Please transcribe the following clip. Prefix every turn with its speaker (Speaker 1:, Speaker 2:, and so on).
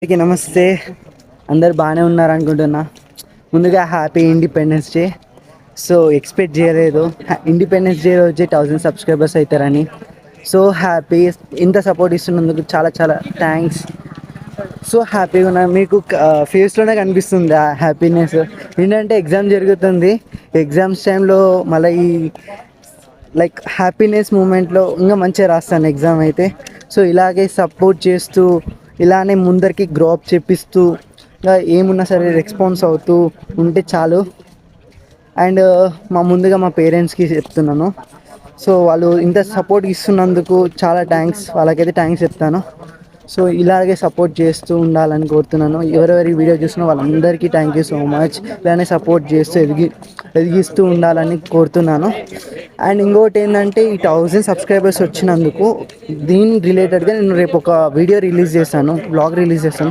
Speaker 1: అందరికీ నమస్తే. అందరు బాగానే ఉన్నారనుకుంటున్నా. ముందుగా happy independence day. So expect చేయలేదు ఇండిపెండెన్స్ డే రోజే 1000 సబ్స్క్రైబర్స్ అవుతారని. So happy. ఇంత సపోర్ట్ ఇస్తున్నందుకు చాలా చాలా థ్యాంక్స్. సో హ్యాపీగా ఉన్నా. మీకు ఫేస్లోనే కనిపిస్తుంది ఆ హ్యాపీనెస్. ఏంటంటే ఎగ్జామ్ జరుగుతుంది. ఎగ్జామ్స్ టైంలో మళ్ళీ ఈ లైక్ హ్యాపీనెస్ మూమెంట్లో ఇంకా మంచిగా రాస్తాను ఎగ్జామ్ అయితే. సో ఇలాగే సపోర్ట్ చేస్తూ, ఇలానే ముందరికి గ్రోఅప్ చేపిస్తూ, ఇంకా ఏమున్నా సరే రెస్పాన్స్ అవుతూ ఉంటే చాలు. అండ్ ముందుగా మా పేరెంట్స్కి చెప్తున్నాను. సో వాళ్ళు ఇంత సపోర్ట్ ఇస్తున్నందుకు చాలా థ్యాంక్స్. వాళ్ళకైతే థ్యాంక్స్ చెప్తాను. సో ఇలాగే సపోర్ట్ చేస్తూ ఉండాలని కోరుతున్నాను. ఎవరెవరి వీడియో చూసినా వాళ్ళందరికీ థ్యాంక్ యూ సో మచ్. ఇలానే సపోర్ట్ చేస్తూ ఎదిగిస్తూ ఉండాలని కోరుతున్నాను. అండ్ ఇంకోటి ఏంటంటే ఈ 1000 సబ్స్క్రైబర్స్ వచ్చినందుకు దీని రిలేటెడ్గా నేను రేపు ఒక వీడియో రిలీజ్ చేస్తాను, బ్లాగ్ రిలీజ్ చేస్తాను.